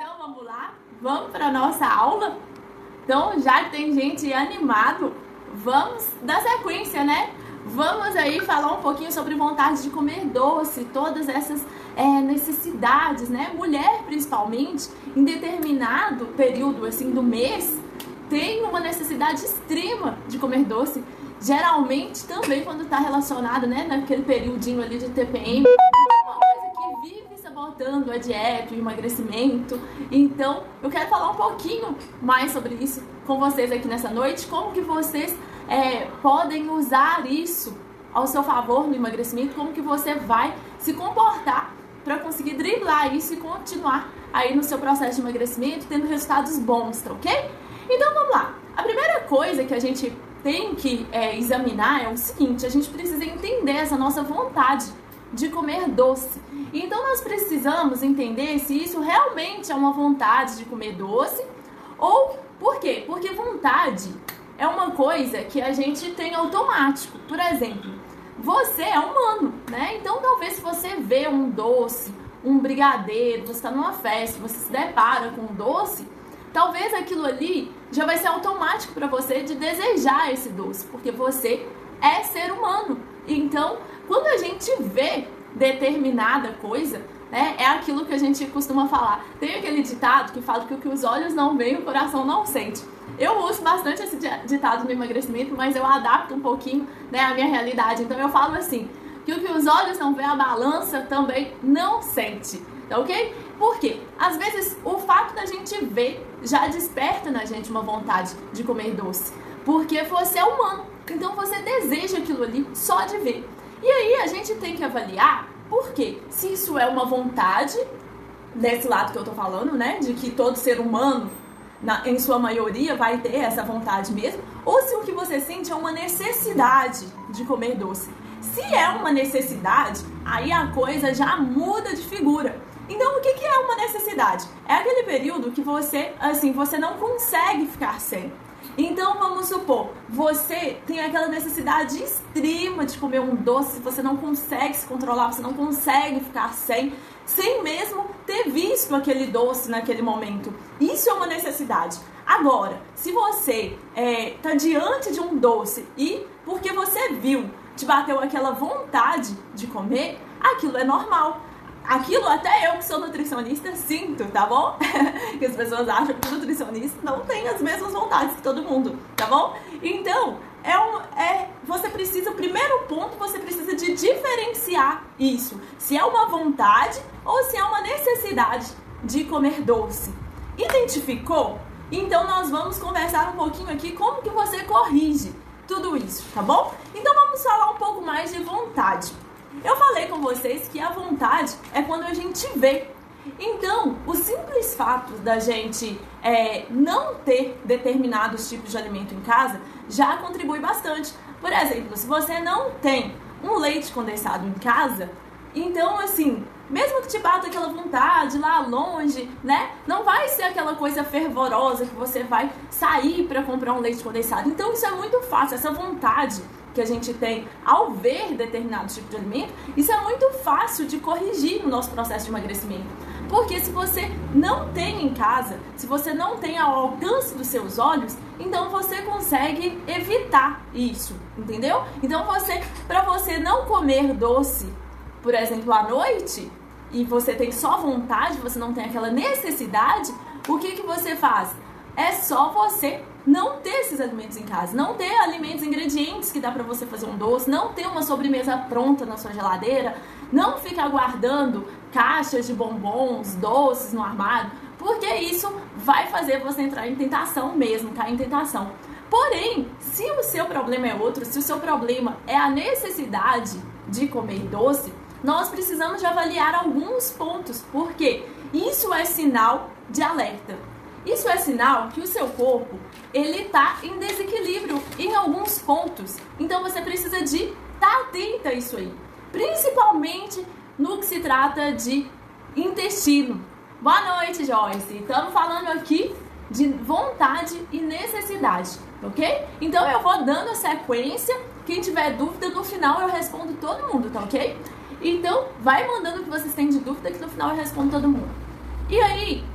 Então vamos lá? Vamos para nossa aula? Então já que tem gente animado, vamos dar sequência, né? Vamos aí falar um pouquinho sobre vontade de comer doce, todas essas necessidades, né? Mulher, principalmente, em determinado período assim do mês, tem uma necessidade extrema de comer doce. Geralmente também quando está relacionado, né, naquele periodinho ali de TPM, uma coisa que vive sabotando a dieta, o emagrecimento. Então, eu quero falar um pouquinho mais sobre isso com vocês aqui nessa noite, como que vocês podem usar isso ao seu favor no emagrecimento, como que você vai se comportar para conseguir driblar isso e continuar aí no seu processo de emagrecimento, tendo resultados bons, tá ok? Então vamos lá. A primeira coisa que a gente tem que examinar é o seguinte: a gente precisa entender essa nossa vontade de comer doce. Então nós precisamos entender se isso realmente é uma vontade de comer doce ou por quê? Porque vontade é uma coisa que a gente tem automático. Por exemplo, você é humano, né? Então talvez se você vê um doce, um brigadeiro, você está numa festa, você se depara com um doce, talvez aquilo ali já vai ser automático para você de desejar esse doce, porque você é ser humano. Então, quando a gente vê determinada coisa, né, é aquilo que a gente costuma falar. Tem aquele ditado que fala que o que os olhos não veem, o coração não sente. Eu uso bastante esse ditado no emagrecimento, mas eu adapto um pouquinho, né, a minha realidade. Então eu falo assim, que o que os olhos não veem, a balança também não sente. Tá ok? Por quê? Às vezes o fato da gente ver já desperta na gente uma vontade de comer doce. Porque você é humano, então você deseja aquilo ali só de ver. E aí a gente tem que avaliar por quê? Se isso é uma vontade, desse lado que eu tô falando, né? De que todo ser humano, em sua maioria, vai ter essa vontade mesmo. Ou se o que você sente é uma necessidade de comer doce. Se é uma necessidade, aí a coisa já muda de figura. Então, o que é uma necessidade? É aquele período que você, assim, você não consegue ficar sem. Então, vamos supor, você tem aquela necessidade extrema de comer um doce, você não consegue se controlar, você não consegue ficar sem mesmo ter visto aquele doce naquele momento. Isso é uma necessidade. Agora, se você tá diante de um doce e porque você viu, te bateu aquela vontade de comer, aquilo é normal. Aquilo até eu que sou nutricionista sinto, tá bom? Que as pessoas acham que o nutricionista não tem as mesmas vontades que todo mundo, tá bom? Então, você precisa, o primeiro ponto, você precisa de diferenciar isso. Se é uma vontade ou se é uma necessidade de comer doce. Identificou? Então nós vamos conversar um pouquinho aqui como que você corrige tudo isso, tá bom? Então vamos falar um pouco mais de vontade. Eu falei com vocês que a vontade é quando a gente vê. Então, o simples fato da gente não ter determinados tipos de alimento em casa já contribui bastante. Por exemplo, se você não tem um leite condensado em casa, então assim, mesmo que te bata aquela vontade lá longe, né? Não vai ser aquela coisa fervorosa que você vai sair para comprar um leite condensado. Então isso é muito fácil, essa vontade que a gente tem ao ver determinado tipo de alimento, isso é muito fácil de corrigir no nosso processo de emagrecimento. Porque se você não tem em casa, se você não tem ao alcance dos seus olhos, então você consegue evitar isso, entendeu? Então para você não comer doce, por exemplo, à noite, e você tem só vontade, você não tem aquela necessidade, o que você faz? É só você não ter esses alimentos em casa, não ter alimentos, ingredientes que dá pra você fazer um doce, não ter uma sobremesa pronta na sua geladeira, não ficar guardando caixas de bombons, doces no armário, porque isso vai fazer você entrar em tentação mesmo, cair em tentação. Porém, se o seu problema é outro, se o seu problema é a necessidade de comer doce, nós precisamos de avaliar alguns pontos, porque isso é sinal de alerta. Isso é sinal que o seu corpo, ele tá em desequilíbrio em alguns pontos. Então você precisa de estar atenta a isso aí. Principalmente no que se trata de intestino. Boa noite, Joyce. Estamos falando aqui de vontade e necessidade, ok? Então eu vou dando a sequência. Quem tiver dúvida, no final eu respondo todo mundo, tá ok? Então vai mandando o que vocês têm de dúvida que no final eu respondo todo mundo. E aí,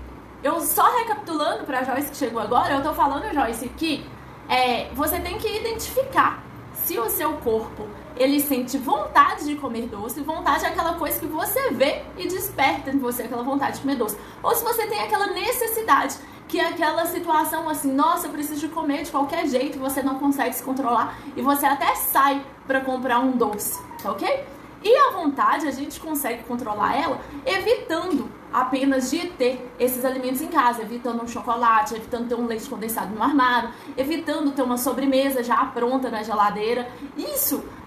eu só recapitulando pra Joyce que chegou agora, eu tô falando, Joyce, que você tem que identificar se o seu corpo, ele sente vontade de comer doce. Vontade é aquela coisa que você vê e desperta em você aquela vontade de comer doce. Ou se você tem aquela necessidade, que é aquela situação assim, nossa, eu preciso de comer de qualquer jeito, você não consegue se controlar e você até sai pra comprar um doce, tá ok? E a vontade, a gente consegue controlar ela evitando apenas de ter esses alimentos em casa, evitando um chocolate, evitando ter um leite condensado no armário, evitando ter uma sobremesa já pronta na geladeira.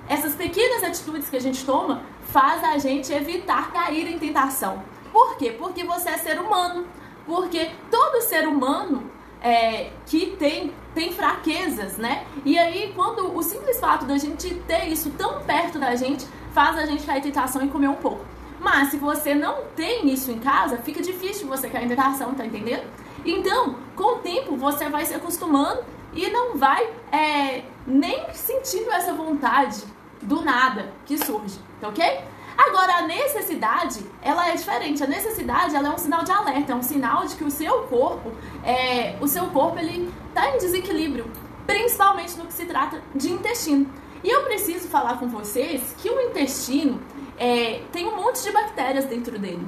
Essas pequenas atitudes que a gente toma faz a gente evitar cair em tentação. Por quê? Porque você é ser humano. Porque todo ser humano que tem fraquezas, né? E aí, quando o simples fato da gente ter isso tão perto da gente, faz a gente cair em tentação e comer um pouco. Mas se você não tem isso em casa, fica difícil você cair em tentação, tá entendendo? Então, com o tempo, você vai se acostumando e não vai nem sentindo essa vontade do nada que surge, tá ok? Agora, a necessidade, ela é diferente. A necessidade, ela é um sinal de alerta, é um sinal de que o seu corpo, ele tá em desequilíbrio, principalmente no que se trata de intestino. E eu preciso falar com vocês que o intestino tem um monte de bactérias dentro dele.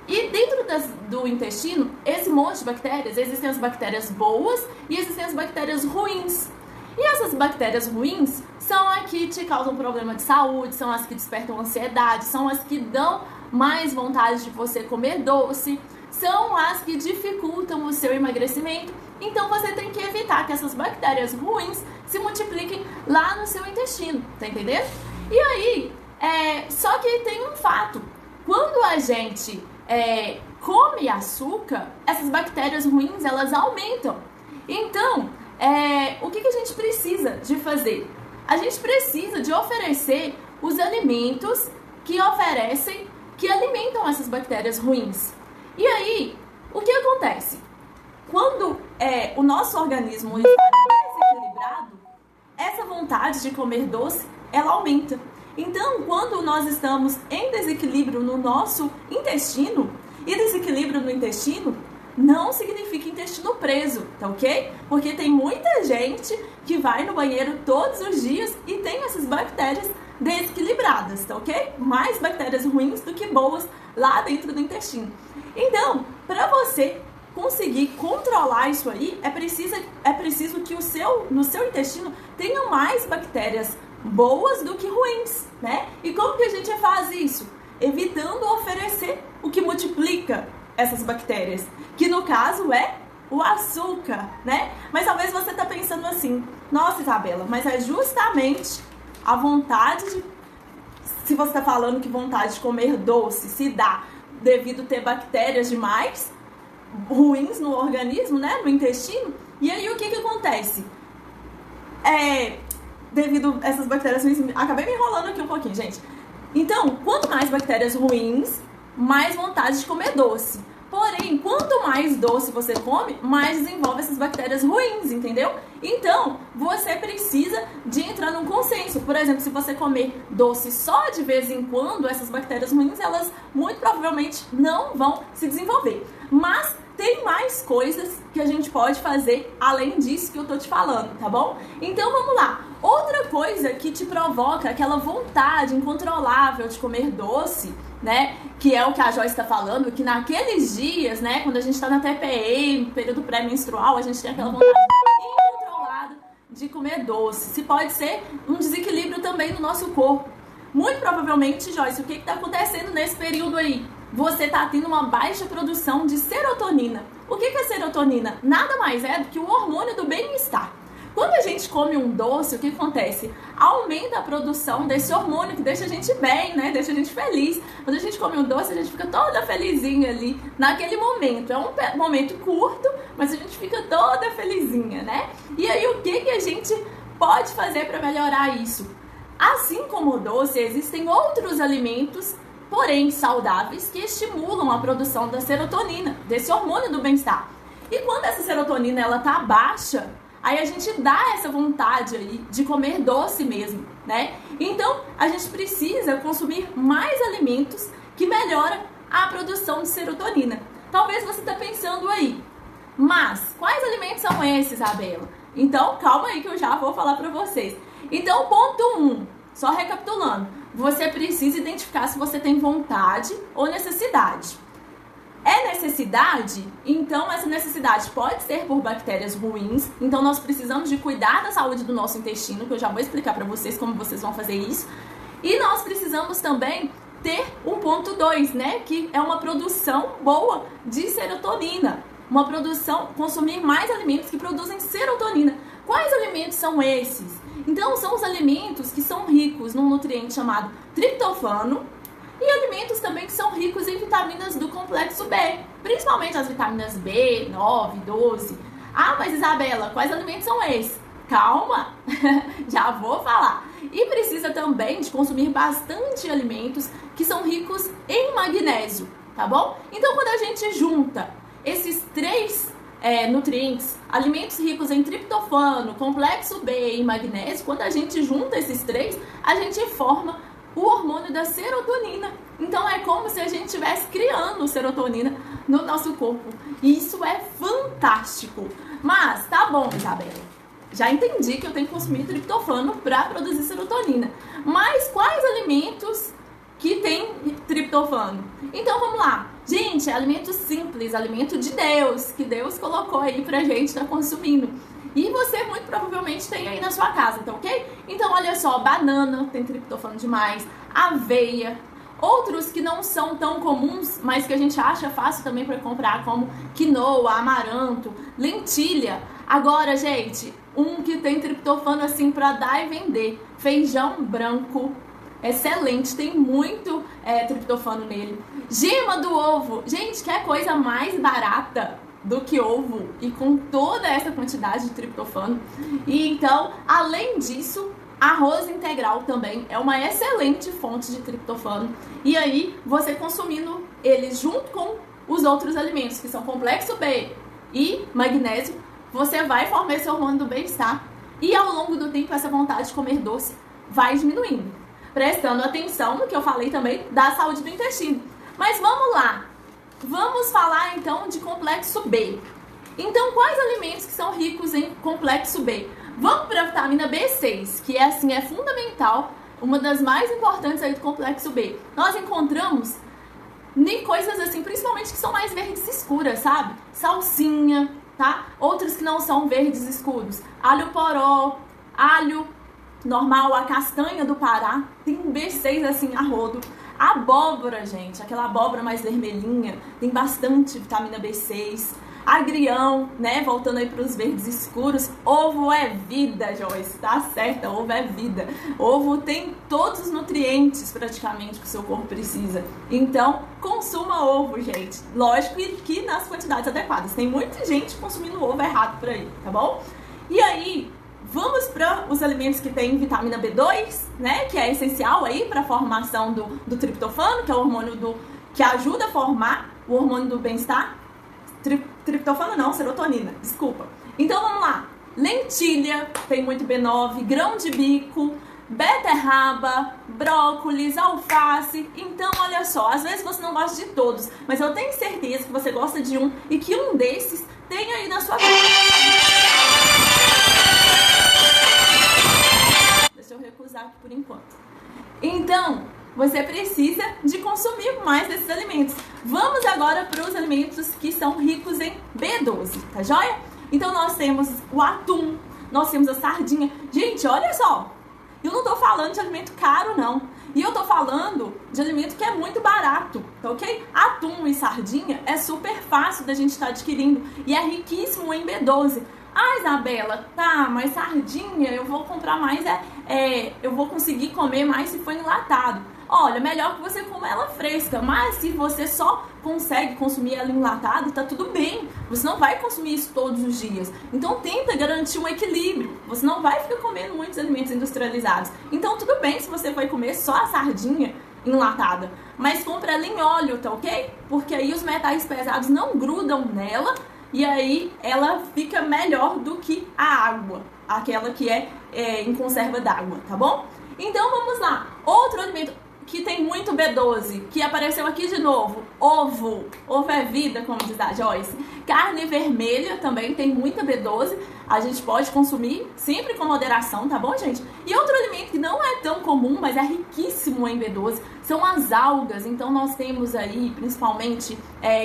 E dentro do intestino, esse monte de bactérias, existem as bactérias boas e existem as bactérias ruins. E essas bactérias ruins são as que te causam problema de saúde, são as que despertam ansiedade, são as que dão mais vontade de você comer doce, são as que dificultam o seu emagrecimento. Então você tem que evitar que essas bactérias ruins se multipliquem lá no seu intestino, tá entendendo? E aí, só que tem um fato, quando a gente come açúcar, essas bactérias ruins, elas aumentam. Então, o que a gente precisa de fazer? A gente precisa de oferecer os alimentos que alimentam essas bactérias ruins. E aí, o que acontece? Quando o nosso organismo está desequilibrado, essa vontade de comer doce, ela aumenta. Então, quando nós estamos em desequilíbrio no nosso intestino, e desequilíbrio no intestino não significa intestino preso, tá ok? Porque tem muita gente que vai no banheiro todos os dias e tem essas bactérias desequilibradas, tá ok? Mais bactérias ruins do que boas lá dentro do intestino. Então, para você conseguir controlar isso aí, é preciso que no seu intestino tenham mais bactérias boas do que ruins, né? E como que a gente faz isso? Evitando oferecer o que multiplica essas bactérias, que no caso é o açúcar, né? Mas talvez você tá pensando assim, nossa, Isabela, mas é justamente a vontade se você tá falando que vontade de comer doce se dá devido ter bactérias demais ruins no organismo, né, no intestino, e aí o que acontece? Devido a essas bactérias ruins, acabei me enrolando aqui um pouquinho, gente. Então, quanto mais bactérias ruins, mais vontade de comer doce. Porém, quanto mais doce você come, mais desenvolve essas bactérias ruins, entendeu? Então, você precisa de entrar num consenso. Por exemplo, se você comer doce só de vez em quando, essas bactérias ruins, elas muito provavelmente não vão se desenvolver. Mas tem mais coisas que a gente pode fazer além disso que eu tô te falando, tá bom? Então, vamos lá. Outra coisa que te provoca aquela vontade incontrolável de comer doce, né, que é o que a Joyce está falando, que naqueles dias, né, quando a gente está na TPM, período pré-menstrual, a gente tem aquela vontade incontrolada de comer doce. Se pode ser um desequilíbrio também no nosso corpo. Muito provavelmente, Joyce, o que está acontecendo nesse período aí? Você está tendo uma baixa produção de serotonina. O que é serotonina? Nada mais é do que o hormônio do bem-estar. Quando a gente come um doce, o que acontece? Aumenta a produção desse hormônio que deixa a gente bem, né? Deixa a gente feliz. Quando a gente come um doce, a gente fica toda felizinha ali naquele momento. É um momento curto, mas a gente fica toda felizinha, né? E aí, o que a gente pode fazer para melhorar isso? Assim como o doce, existem outros alimentos, porém saudáveis, que estimulam a produção da serotonina, desse hormônio do bem-estar. E quando essa serotonina ela tá baixa, aí a gente dá essa vontade aí de comer doce mesmo, né? Então, a gente precisa consumir mais alimentos que melhoram a produção de serotonina. Talvez você está pensando aí, Mas, quais alimentos são esses, Isabela? Então, calma aí que eu já vou falar para vocês. Então, ponto 1, só recapitulando, você precisa identificar se você tem vontade ou necessidade. É necessidade? Então essa necessidade pode ser por bactérias ruins, então nós precisamos de cuidar da saúde do nosso intestino, que eu já vou explicar para vocês como vocês vão fazer isso. E nós precisamos também ter um ponto 2, né, que é uma produção boa de serotonina. Uma produção, consumir mais alimentos que produzem serotonina. Quais alimentos são esses? Então são os alimentos que são ricos num nutriente chamado triptofano e alimentos também que são ricos em vitaminas do complexo B, principalmente as vitaminas B, 9, 12. Ah, mas Isabela, quais alimentos são esses? Calma, já vou falar. E precisa também de consumir bastante alimentos que são ricos em magnésio, tá bom? Então quando a gente junta esses 3 nutrientes, alimentos ricos em triptofano, complexo B e magnésio, quando a gente junta esses 3, a gente forma o hormônio da serotonina. Então é como se a gente estivesse criando serotonina no nosso corpo. E isso é fantástico. Mas tá bom, Isabela, já entendi que eu tenho que consumir triptofano para produzir serotonina. Mas quais alimentos que tem triptofano? Então vamos lá. Gente, é alimento simples, alimento de Deus, que Deus colocou aí pra gente estar consumindo. E você muito provavelmente tem aí na sua casa, tá ok? Então olha só, banana tem triptofano demais, aveia, outros que não são tão comuns, mas que a gente acha fácil também para comprar, como quinoa, amaranto, lentilha. Agora, gente, um que tem triptofano assim para dar e vender, feijão branco. Excelente, tem muito triptofano nele. Gema do ovo. Gente, quer coisa mais barata do que ovo e com toda essa quantidade de triptofano. E então, além disso, arroz integral também é uma excelente fonte de triptofano. E aí, você consumindo ele junto com os outros alimentos, que são complexo B e magnésio, você vai formar esse hormônio do bem-estar. E ao longo do tempo, essa vontade de comer doce vai diminuindo. Prestando atenção no que eu falei também da saúde do intestino. Mas vamos lá. Vamos falar então de complexo B. Então, quais alimentos que são ricos em complexo B? Vamos para a vitamina B6, que é fundamental, uma das mais importantes aí do complexo B. Nós encontramos em coisas assim, principalmente que são mais verdes escuras, sabe? Salsinha, tá? Outras que não são verdes escuros. Alho poró, alho normal, a castanha do Pará, tem B6 assim a rodo. Abóbora, gente, aquela abóbora mais vermelhinha, tem bastante vitamina B6. Agrião, né, voltando aí para os verdes escuros. Ovo é vida, Joyce, tá certa, ovo é vida. Ovo tem todos os nutrientes praticamente que o seu corpo precisa. Então, consuma ovo, gente. Lógico que nas quantidades adequadas. Tem muita gente consumindo ovo errado por aí, tá bom? E aí, vamos para os alimentos que têm vitamina B2, né, que é essencial aí para a formação do triptofano, que é o hormônio que ajuda a formar o hormônio do bem-estar. Triptofano não, serotonina, desculpa. Então vamos lá. Lentilha, tem muito B9, grão de bico, beterraba, brócolis, alface. Então olha só, às vezes você não gosta de todos, mas eu tenho certeza que você gosta de um e que um desses tem aí na sua vida. Deixa eu recusar aqui por enquanto. Então, você precisa de consumir mais desses alimentos. Vamos agora para os alimentos que são ricos em B12, tá joia? Então nós temos o atum, nós temos a sardinha. Gente, olha só, eu não tô falando de alimento caro não. E eu tô falando de alimento que é muito barato, tá ok? Atum e sardinha é super fácil da gente estar adquirindo e é riquíssimo em B12. Ah, Isabela, tá, mas sardinha eu vou comprar mais, eu vou conseguir comer mais se for enlatado. Olha, melhor que você coma ela fresca, mas se você só consegue consumir ela enlatada, tá tudo bem. Você não vai consumir isso todos os dias. Então tenta garantir um equilíbrio. Você não vai ficar comendo muitos alimentos industrializados. Então tudo bem se você vai comer só a sardinha enlatada, mas compra ela em óleo, tá ok? Porque aí os metais pesados não grudam nela e aí ela fica melhor do que a água, aquela que é em conserva d'água, tá bom? Então vamos lá. Outro alimento que tem muito B12, que apareceu aqui de novo, ovo. Ovo é vida, como diz a Joyce. Carne vermelha também tem muita B12. A gente pode consumir sempre com moderação, tá bom, gente? E outro alimento que não é tão comum, mas é riquíssimo em B12, são as algas. Então nós temos aí, principalmente,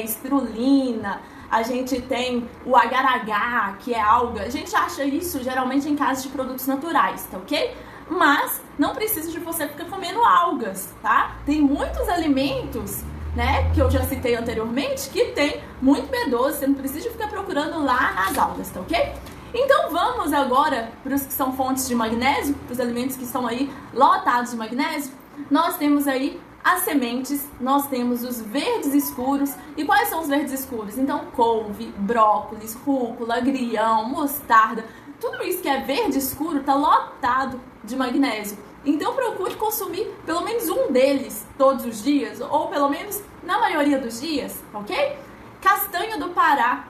espirulina. A gente tem o agar-agar, que é alga. A gente acha isso geralmente em casas de produtos naturais, tá ok? Mas não precisa de você ficar comendo algas, tá? Tem muitos alimentos, né, que eu já citei anteriormente, que tem muito B12. Você não precisa ficar procurando lá nas algas, tá ok? Então vamos agora para os que são fontes de magnésio, para os alimentos que estão aí lotados de magnésio. Nós temos aí as sementes, nós temos os verdes escuros. E quais são os verdes escuros? Então, couve, brócolis, rúcula, agrião, mostarda, tudo isso que é verde escuro está lotado de magnésio. Então procure consumir pelo menos um deles todos os dias, ou pelo menos na maioria dos dias, ok? Castanha do Pará,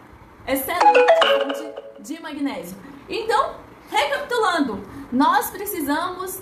excelente fonte de magnésio. Então, recapitulando, nós precisamos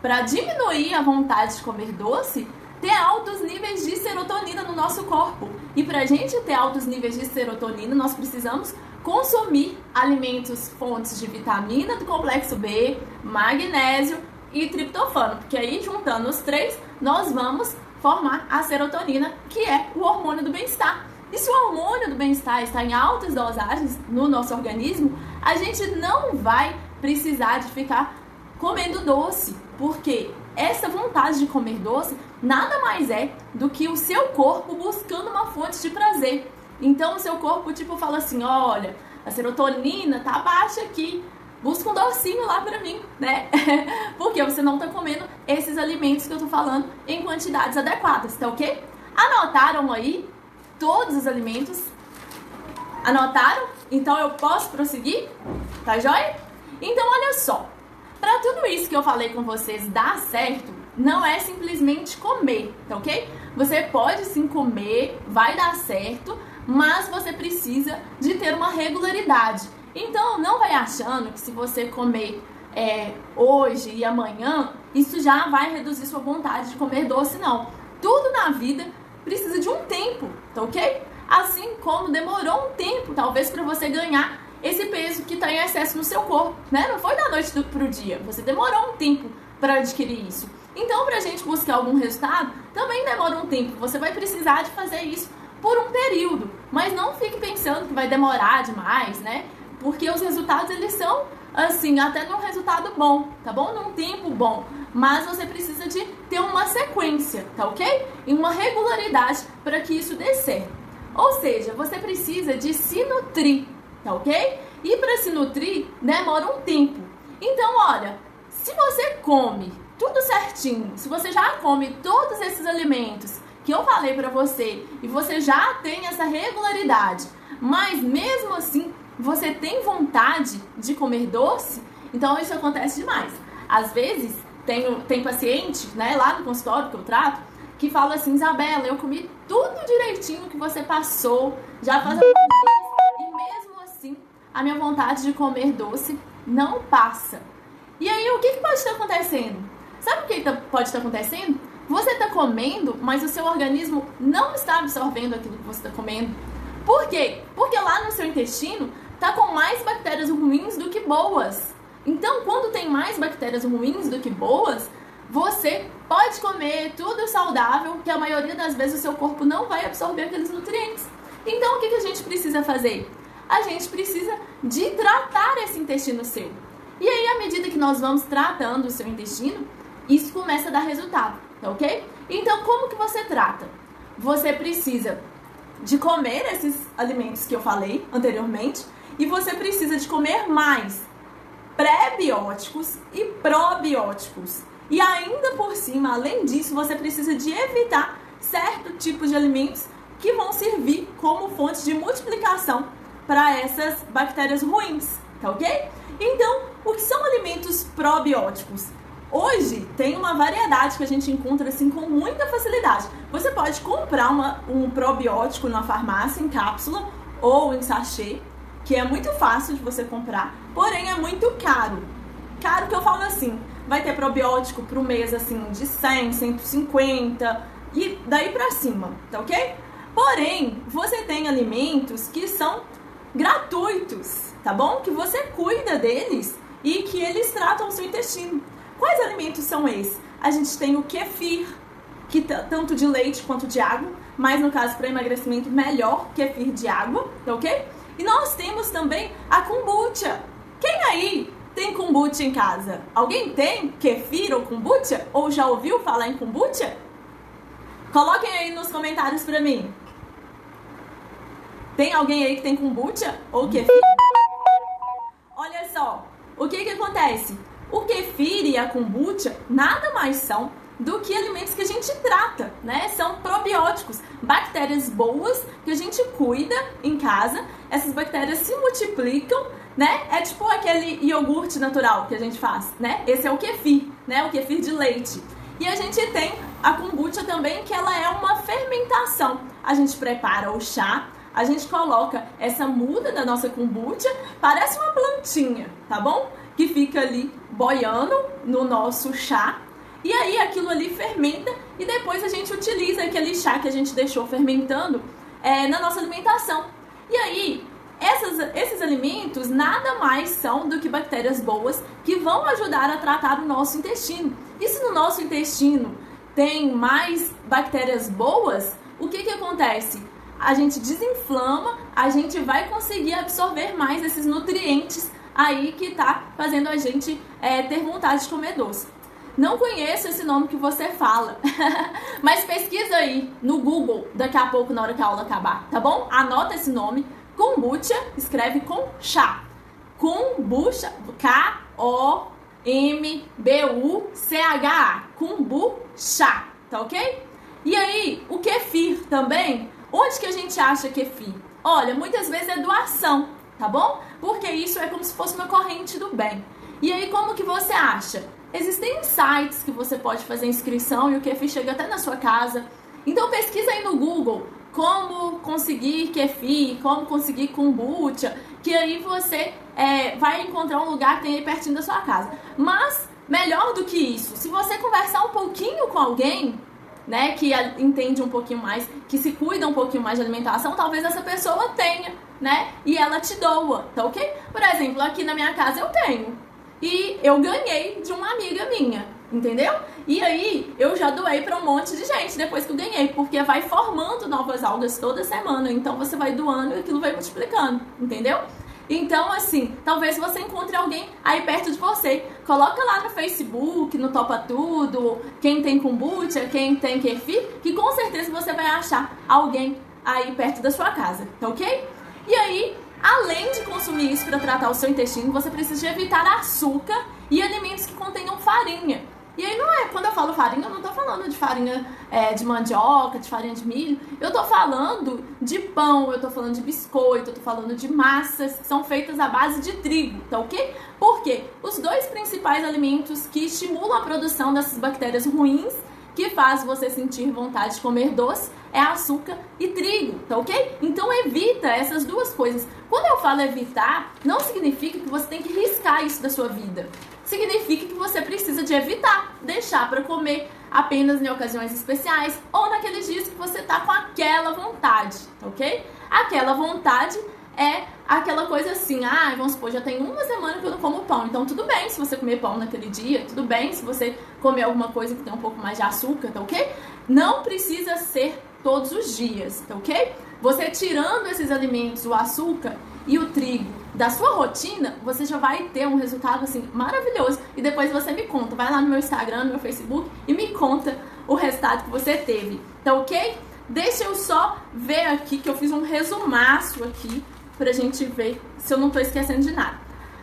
para diminuir a vontade de comer doce, ter altos níveis de serotonina no nosso corpo. E para a gente ter altos níveis de serotonina, nós precisamos consumir alimentos fontes de vitamina do complexo B, magnésio e triptofano, porque aí juntando os três, nós vamos formar a serotonina, que é o hormônio do bem-estar. E se o hormônio do bem-estar está em altas dosagens no nosso organismo, a gente não vai precisar de ficar comendo doce, porque essa vontade de comer doce nada mais é do que o seu corpo buscando uma fonte de prazer. Então o seu corpo tipo fala assim, olha, a serotonina tá baixa aqui, busca um docinho lá pra mim, né? Porque você não tá comendo esses alimentos que eu tô falando em quantidades adequadas, tá ok? Anotaram aí todos os alimentos? Anotaram? Então eu posso prosseguir? Tá joia? Então olha só, para tudo isso que eu falei com vocês dar certo, não é simplesmente comer, tá ok? Você pode sim comer, vai dar certo, mas você precisa de ter uma regularidade. Então não vai achando que se você comer hoje e amanhã, isso já vai reduzir sua vontade de comer doce, não. Tudo na vida precisa de um tempo, tá ok? Assim como demorou um tempo, talvez, para você ganhar esse peso que está em excesso no seu corpo, né? Não foi da noite pro dia, você demorou um tempo para adquirir isso. Então, pra gente buscar algum resultado, também demora um tempo. Você vai precisar de fazer isso por um período, mas não fique pensando que vai demorar demais, né? Porque os resultados, eles são, assim, até num resultado bom, tá bom? Num tempo bom. Mas você precisa de ter uma sequência, tá ok? E uma regularidade para que isso dê certo. Ou seja, você precisa de se nutrir, tá ok? E para se nutrir, demora um tempo. Então, olha, se você come tudo certinho, se você já come todos esses alimentos que eu falei para você e você já tem essa regularidade, mas mesmo assim você tem vontade de comer doce, então isso acontece demais. Às vezes tem paciente, né, lá no consultório que eu trato, que fala assim, Isabela, eu comi tudo direitinho que você passou, já faz alguns dias, e mesmo assim a minha vontade de comer doce não passa. E aí o que pode estar acontecendo? Sabe o que pode estar acontecendo? Você está comendo, mas o seu organismo não está absorvendo aquilo que você está comendo. Por quê? Porque lá no seu intestino está com mais bactérias ruins do que boas. Então, quando tem mais bactérias ruins do que boas, você pode comer tudo saudável, que a maioria das vezes o seu corpo não vai absorver aqueles nutrientes. Então, o que a gente precisa fazer? A gente precisa de tratar esse intestino seu. E aí, à medida que nós vamos tratando o seu intestino, isso começa a dar resultado, tá ok? Então, como que você trata? Você precisa de comer esses alimentos que eu falei anteriormente e você precisa de comer mais pré-bióticos e probióticos. E ainda por cima, além disso, você precisa de evitar certo tipo de alimentos que vão servir como fonte de multiplicação para essas bactérias ruins, tá ok? Então, o que são alimentos probióticos? Hoje tem uma variedade que a gente encontra assim com muita facilidade. Você pode comprar um probiótico na farmácia em cápsula ou em sachê, que é muito fácil de você comprar, porém é muito caro. Caro que eu falo assim, vai ter probiótico pro mês assim de 100, 150 e daí pra cima, tá ok? Porém, você tem alimentos que são gratuitos, tá bom? Que você cuida deles e que eles tratam o seu intestino. Quais alimentos são esses? A gente tem o kefir, que tanto de leite quanto de água, mas no caso para emagrecimento melhor kefir de água, tá ok? E nós temos também a kombucha. Quem aí tem kombucha em casa? Alguém tem kefir ou kombucha? Ou já ouviu falar em kombucha? Coloquem aí nos comentários pra mim. Tem alguém aí que tem kombucha ou kefir? Olha só, o que acontece? O kefir e a kombucha nada mais são do que alimentos que a gente trata, né? São probióticos, bactérias boas que a gente cuida em casa. Essas bactérias se multiplicam, né? É tipo aquele iogurte natural que a gente faz, né? Esse é o kefir, né? O kefir de leite. E a gente tem a kombucha também, que ela é uma fermentação. A gente prepara o chá, a gente coloca essa muda da nossa kombucha, parece uma plantinha, tá bom? Que fica ali boiando no nosso chá. E aí aquilo ali fermenta e depois a gente utiliza aquele chá que a gente deixou fermentando na nossa alimentação. E aí, esses alimentos nada mais são do que bactérias boas que vão ajudar a tratar o nosso intestino. E se no nosso intestino tem mais bactérias boas, o que acontece? A gente desinflama, a gente vai conseguir absorver mais esses nutrientes aí que tá fazendo a gente ter vontade de comer doce. Não conheço esse nome que você fala, mas pesquisa aí no Google daqui a pouco na hora que a aula acabar, tá bom? Anota esse nome, kombucha, escreve com chá. Kombucha, K-O-M-B-U-C-H-A, kombucha, tá ok? E aí, o kefir também, onde que a gente acha kefir? Olha, muitas vezes é doação, tá bom? Porque isso é como se fosse uma corrente do bem. E aí, como que você acha? Existem sites que você pode fazer inscrição e o kefir chega até na sua casa. Então pesquisa aí no Google como conseguir kefir, como conseguir kombucha, que aí você vai encontrar um lugar que tem aí pertinho da sua casa. Mas, melhor do que isso, se você conversar um pouquinho com alguém, né, que entende um pouquinho mais, que se cuida um pouquinho mais de alimentação, talvez essa pessoa tenha, né, e ela te doa, tá ok? Por exemplo, aqui na minha casa eu tenho. E eu ganhei de uma amiga minha, entendeu? E aí eu já doei para um monte de gente depois que eu ganhei, porque vai formando novas algas toda semana. Então você vai doando e aquilo vai multiplicando, entendeu? Então assim, talvez você encontre alguém aí perto de você. Coloca lá no Facebook, no Topa Tudo, quem tem kombucha, quem tem kefir, que com certeza você vai achar alguém aí perto da sua casa, tá ok? E aí, além de consumir isso para tratar o seu intestino, você precisa evitar açúcar e alimentos que contenham farinha. E aí quando eu falo farinha, eu não tô falando de farinha de mandioca, de farinha de milho. Eu tô falando de pão, eu tô falando de biscoito, eu tô falando de massas que são feitas à base de trigo, tá ok? Porque os dois principais alimentos que estimulam a produção dessas bactérias ruins, que faz você sentir vontade de comer doce, é açúcar e trigo, tá ok? Então evita essas duas coisas. Quando eu falo evitar, não significa que você tem que riscar isso da sua vida. Significa que você precisa de evitar, deixar para comer apenas em ocasiões especiais ou naqueles dias que você tá com aquela vontade, tá ok? Aquela vontade é aquela coisa assim, vamos supor, já tem uma semana que eu não como pão, então tudo bem se você comer pão naquele dia, tudo bem se você comer alguma coisa que tem um pouco mais de açúcar, tá ok? Não precisa ser todos os dias, tá ok? Você tirando esses alimentos, o açúcar e o trigo da sua rotina, você já vai ter um resultado assim maravilhoso. E depois você me conta, vai lá no meu Instagram, no meu Facebook e me conta o resultado que você teve, tá ok? Deixa eu só ver aqui que eu fiz um resumaço aqui pra gente ver se eu não tô esquecendo de nada.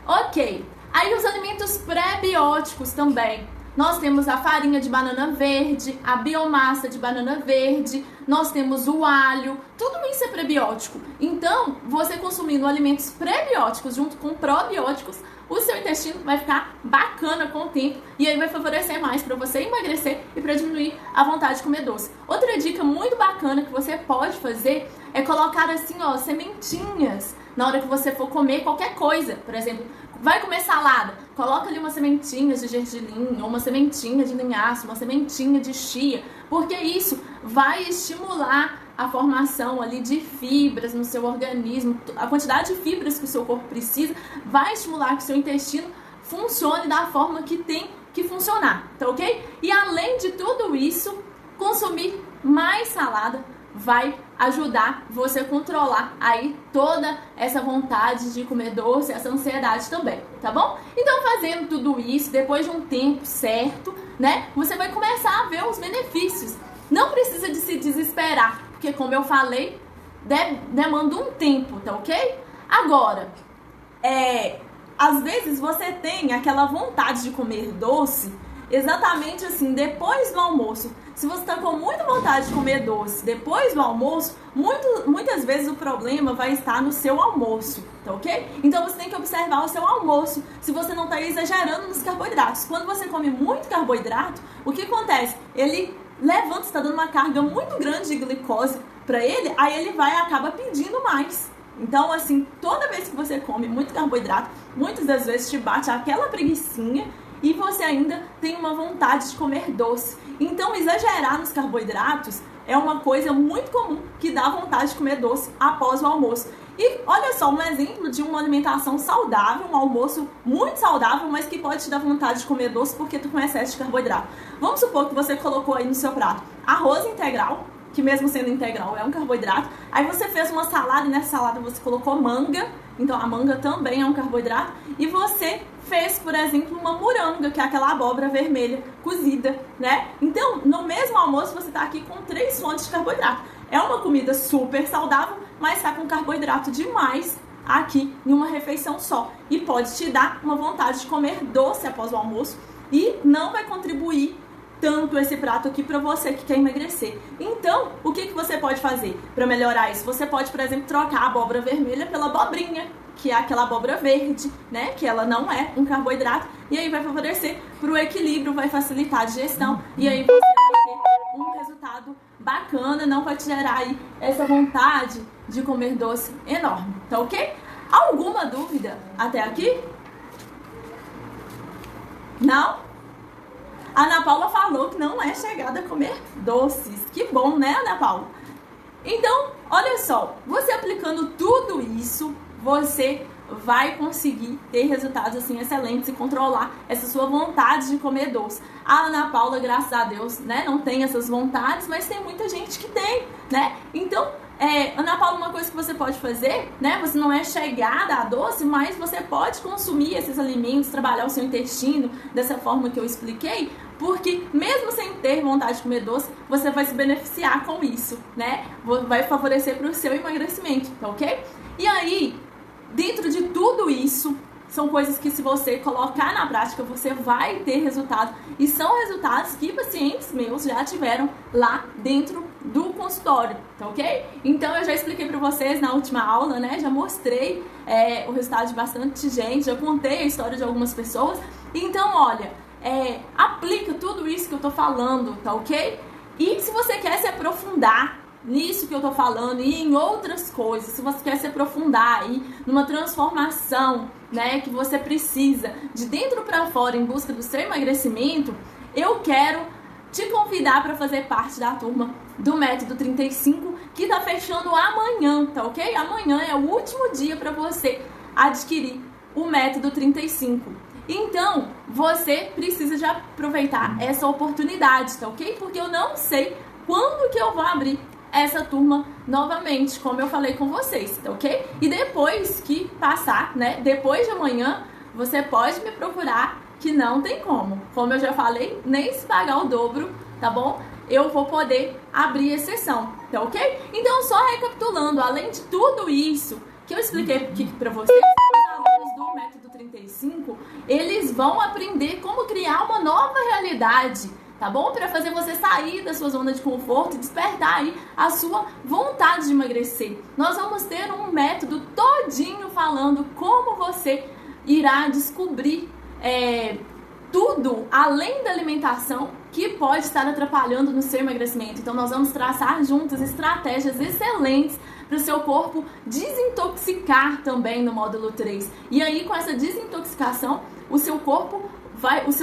Ok, aí os alimentos pré-bióticos também. Nós temos a farinha de banana verde, a biomassa de banana verde, nós temos o alho, tudo isso é prebiótico. Então, você consumindo alimentos prebióticos junto com probióticos, o seu intestino vai ficar bacana com o tempo e aí vai favorecer mais para você emagrecer e para diminuir a vontade de comer doce. Outra dica muito bacana que você pode fazer é colocar assim, ó, sementinhas na hora que você for comer qualquer coisa. Por exemplo, vai comer salada, coloca ali umas sementinhas de gergelim, ou uma sementinha de linhaça, uma sementinha de chia, porque isso vai estimular a formação ali de fibras no seu organismo. A quantidade de fibras que o seu corpo precisa vai estimular que o seu intestino funcione da forma que tem que funcionar, tá ok? E além de tudo isso, consumir mais salada vai ajudar você a controlar aí toda essa vontade de comer doce, essa ansiedade também, tá bom? Então, fazendo tudo isso, depois de um tempo certo, né, você vai começar a ver os benefícios. Não precisa de se desesperar, porque como eu falei, demanda um tempo, tá ok? Agora, às vezes você tem aquela vontade de comer doce exatamente assim, depois do almoço. Se você está com muita vontade de comer doce depois do almoço, muitas vezes o problema vai estar no seu almoço, tá ok? Então você tem que observar o seu almoço, se você não está exagerando nos carboidratos. Quando você come muito carboidrato, o que acontece? Ele levanta, está dando uma carga muito grande de glicose para ele, aí ele acaba pedindo mais. Então, assim, toda vez que você come muito carboidrato, muitas das vezes te bate aquela preguicinha e você ainda tem uma vontade de comer doce. Então, exagerar nos carboidratos é uma coisa muito comum que dá vontade de comer doce após o almoço. E olha só, um exemplo de uma alimentação saudável, um almoço muito saudável, mas que pode te dar vontade de comer doce porque tu com excesso de carboidrato. Vamos supor que você colocou aí no seu prato arroz integral, que mesmo sendo integral é um carboidrato. Aí você fez uma salada e nessa salada você colocou manga, então a manga também é um carboidrato. E você fez, por exemplo, uma moranga, que é aquela abóbora vermelha cozida, né? Então, no mesmo almoço você tá aqui com 3 fontes de carboidrato. É uma comida super saudável, mas tá com carboidrato demais aqui em uma refeição só. E pode te dar uma vontade de comer doce após o almoço e não vai contribuir tanto esse prato aqui para você que quer emagrecer. Então, o que você pode fazer para melhorar isso? Você pode, por exemplo, trocar a abóbora vermelha pela abobrinha, que é aquela abóbora verde, né? Que ela não é um carboidrato, e aí vai favorecer para o equilíbrio, vai facilitar a digestão, e aí você vai ter um resultado bacana, não vai te gerar aí essa vontade de comer doce enorme, tá ok? Alguma dúvida até aqui? Não? A Ana Paula falou que não é chegada a comer doces. Que bom, né, Ana Paula? Então, olha só, você aplicando tudo isso, você vai conseguir ter resultados assim excelentes e controlar essa sua vontade de comer doce. A Ana Paula, graças a Deus, né, não tem essas vontades, mas tem muita gente que tem, né? Então, Ana Paula, uma coisa que você pode fazer, né? Você não é chegada a doce, mas você pode consumir esses alimentos, trabalhar o seu intestino dessa forma que eu expliquei, porque mesmo sem ter vontade de comer doce, você vai se beneficiar com isso, né? Vai favorecer para o seu emagrecimento, tá ok? E aí, dentro de tudo isso, são coisas que se você colocar na prática, você vai ter resultado. E são resultados que pacientes meus já tiveram lá dentro do consultório, tá ok? Então eu já expliquei pra vocês na última aula, né? Já mostrei o resultado de bastante gente, já contei a história de algumas pessoas. Então, olha, aplica tudo isso que eu tô falando, tá ok? E se você quer se aprofundar nisso que eu tô falando e em outras coisas, se você quer se aprofundar aí numa transformação, né, que você precisa de dentro para fora em busca do seu emagrecimento, eu quero te convidar para fazer parte da turma do Método 35, que tá fechando amanhã, tá ok? Amanhã é o último dia para você adquirir o Método 35. Então, você precisa de aproveitar essa oportunidade, tá ok? Porque eu não sei quando que eu vou abrir essa turma novamente, como eu falei com vocês, tá ok? E depois que passar, né, depois de amanhã, você pode me procurar, que não tem como. Como eu já falei, nem se pagar o dobro, tá bom? Eu vou poder abrir exceção, tá ok? Então, só recapitulando, além de tudo isso que eu expliquei aqui pra vocês, os alunos do Método 35, eles vão aprender como criar uma nova realidade, tá bom? Para fazer você sair da sua zona de conforto e despertar aí a sua vontade de emagrecer. Nós vamos ter um método todinho falando como você irá descobrir tudo além da alimentação que pode estar atrapalhando no seu emagrecimento. Então nós vamos traçar juntas estratégias excelentes para o seu corpo desintoxicar também no módulo 3. E aí, com essa desintoxicação, o seu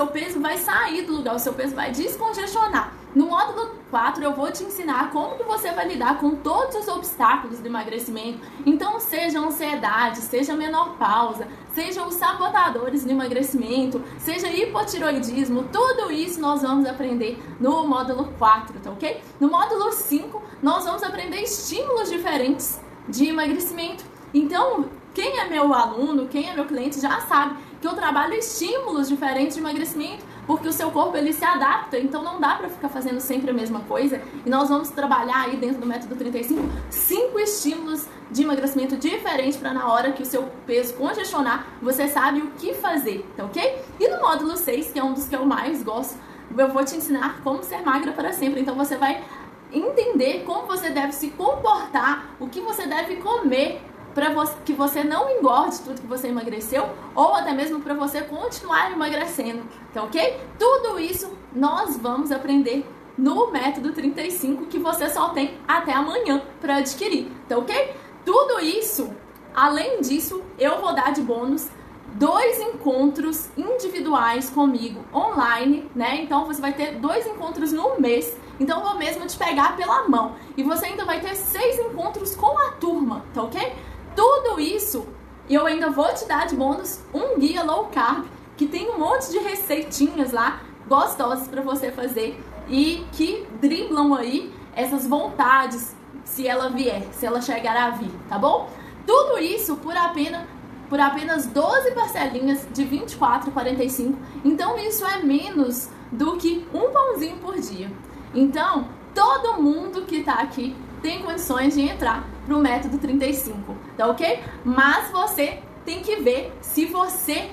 peso vai sair do lugar, o seu peso vai descongestionar. No módulo 4 eu vou te ensinar como que você vai lidar com todos os obstáculos do emagrecimento. Então, seja ansiedade, seja menopausa, seja os sabotadores do emagrecimento, seja hipotiroidismo, tudo isso nós vamos aprender no módulo 4, tá ok? No módulo 5 nós vamos aprender estímulos diferentes de emagrecimento. Então, quem é meu aluno, quem é meu cliente já sabe que eu trabalho estímulos diferentes de emagrecimento, porque o seu corpo ele se adapta, então não dá pra ficar fazendo sempre a mesma coisa. E nós vamos trabalhar aí dentro do método 35, 5 estímulos de emagrecimento diferentes para na hora que o seu peso congestionar, você sabe o que fazer, tá ok? E no módulo 6, que é um dos que eu mais gosto, eu vou te ensinar como ser magra para sempre. Então você vai entender como você deve se comportar, o que você deve comer para que você não engorde tudo que você emagreceu, ou até mesmo para você continuar emagrecendo, tá ok? Tudo isso nós vamos aprender no método 35, que você só tem até amanhã para adquirir, tá ok? Tudo isso, além disso, eu vou dar de bônus 2 encontros individuais comigo online, né? Então você vai ter 2 encontros no mês. Então eu vou mesmo te pegar pela mão. E você ainda vai ter 6 encontros com a turma, tá ok? Tudo isso, e eu ainda vou te dar de bônus um guia low carb, que tem um monte de receitinhas lá, gostosas para você fazer e que driblam aí essas vontades, se ela vier, se ela chegar a vir, tá bom? Tudo isso por apenas 12 parcelinhas de R$ 24,45. Então isso é menos do que um pãozinho por dia. Então, todo mundo que tá aqui tem condições de entrar pro método 35, tá ok? Mas você tem que ver se você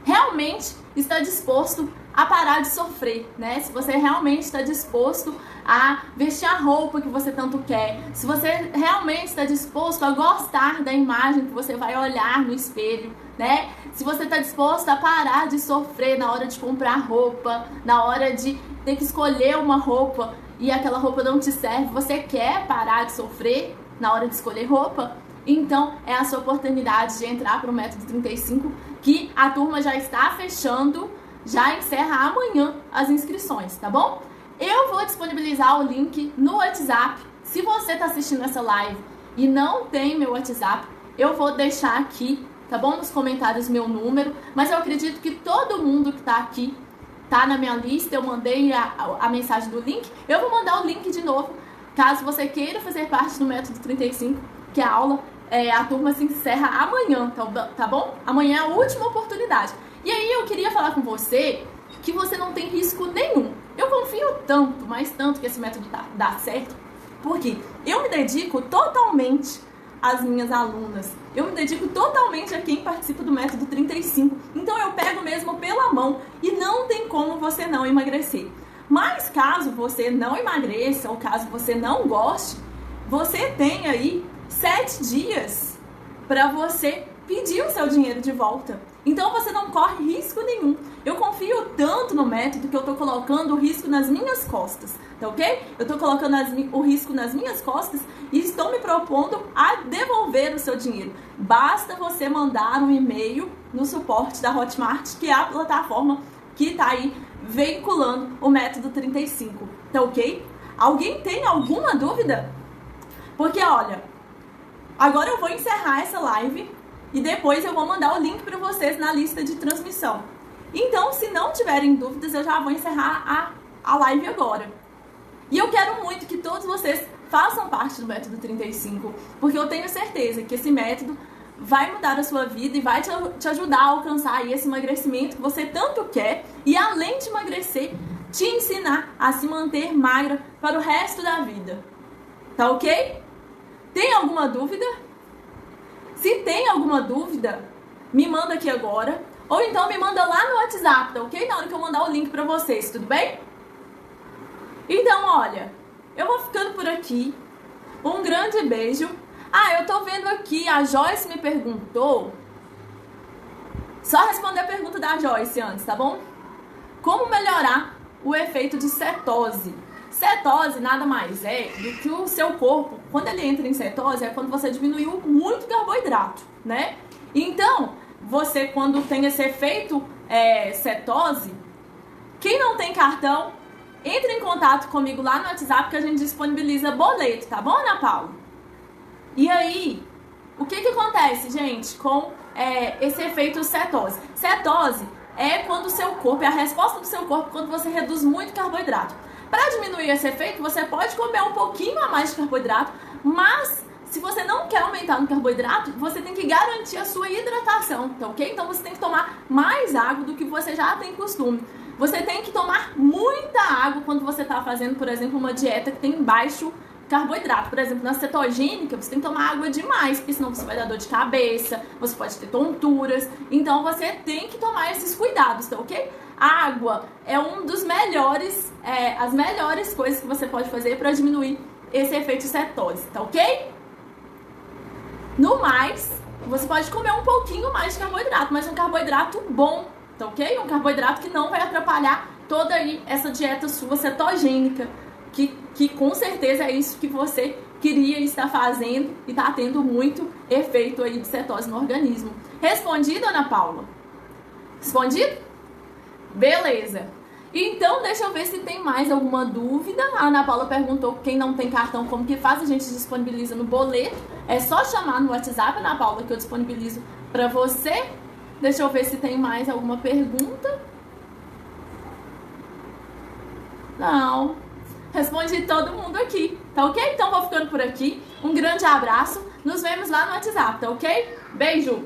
realmente está disposto a parar de sofrer, né? Se você realmente está disposto a vestir a roupa que você tanto quer, se você realmente está disposto a gostar da imagem que você vai olhar no espelho, né? Se você está disposto a parar de sofrer na hora de comprar roupa, na hora de ter que escolher uma roupa e aquela roupa não te serve, você quer parar de sofrer na hora de escolher roupa? Então é a sua oportunidade de entrar para o método 35, que a turma já está fechando, já encerra amanhã as inscrições, tá bom? Eu vou disponibilizar o link no WhatsApp. Se você está assistindo essa live e não tem meu WhatsApp, eu vou deixar aqui, tá bom? Nos comentários meu número, mas eu acredito que todo mundo que está aqui tá na minha lista, eu mandei a mensagem do link. Eu vou mandar o link de novo, caso você queira fazer parte do método 35, que a aula, a turma se encerra amanhã, tá bom? Amanhã é a última oportunidade. E aí eu queria falar com você que você não tem risco nenhum. Eu confio tanto, mas tanto que esse método dá certo, porque eu me dedico totalmente às minhas alunas. Eu me dedico totalmente a quem participa do método 35. Então eu pego mesmo pela mão e não tem como você não emagrecer. Mas caso você não emagreça ou caso você não goste, você tem aí 7 dias para você pedir o seu dinheiro de volta. Então você não corre risco nenhum. Eu confio tanto no método que eu tô colocando o risco nas minhas costas, tá ok? Eu tô colocando o risco nas minhas costas e estou me propondo a devolver o seu dinheiro. Basta você mandar um e-mail no suporte da Hotmart, que é a plataforma que tá aí veiculando o método 35, tá ok? Alguém tem alguma dúvida? Porque olha, agora eu vou encerrar essa live e depois eu vou mandar o link para vocês na lista de transmissão. Então, se não tiverem dúvidas, eu já vou encerrar a live agora. E eu quero muito que todos vocês façam parte do método 35, porque eu tenho certeza que esse método vai mudar a sua vida e vai te ajudar a alcançar aí esse emagrecimento que você tanto quer, e além de emagrecer, te ensinar a se manter magra para o resto da vida. Tá ok? Tem alguma dúvida? Se tem alguma dúvida, me manda aqui agora, ou então me manda lá no WhatsApp, tá ok? Na hora que eu mandar o link pra vocês, tudo bem? Então, olha, eu vou ficando por aqui. Um grande beijo. Ah, eu tô vendo aqui, a Joyce me perguntou. Só responder a pergunta da Joyce antes, tá bom? Como melhorar o efeito de cetose? Cetose nada mais é do que o seu corpo, quando ele entra em cetose, é quando você diminuiu muito carboidrato, né? Então, você quando tem esse efeito cetose, quem não tem cartão, entre em contato comigo lá no WhatsApp que a gente disponibiliza boleto, tá bom, Ana Paula? E aí, o que acontece, gente, com esse efeito cetose? Cetose é quando o seu corpo, é a resposta do seu corpo quando você reduz muito carboidrato. Para diminuir esse efeito, você pode comer um pouquinho a mais de carboidrato, mas se você não quer aumentar no carboidrato, você tem que garantir a sua hidratação, tá ok? Então você tem que tomar mais água do que você já tem costume. Você tem que tomar muita água quando você está fazendo, por exemplo, uma dieta que tem baixo carboidrato. Por exemplo, na cetogênica, você tem que tomar água demais, porque senão você vai dar dor de cabeça, você pode ter tonturas. Então você tem que tomar esses cuidados, tá ok? A água é um dos melhores, as melhores coisas que você pode fazer para diminuir esse efeito cetose, tá ok? No mais, você pode comer um pouquinho mais de carboidrato, mas um carboidrato bom, tá ok? Um carboidrato que não vai atrapalhar toda aí essa dieta sua cetogênica, que com certeza é isso que você queria estar fazendo e tá tendo muito efeito aí de cetose no organismo. Respondido, Ana Paula? Respondido? Beleza. Então, deixa eu ver se tem mais alguma dúvida. A Ana Paula perguntou quem não tem cartão, como que faz? A gente disponibiliza no boleto. É só chamar no WhatsApp, Ana Paula, que eu disponibilizo pra você. Deixa eu ver se tem mais alguma pergunta. Não. Respondi todo mundo aqui, tá ok? Então vou ficando por aqui. Um grande abraço. Nos vemos lá no WhatsApp, tá ok? Beijo!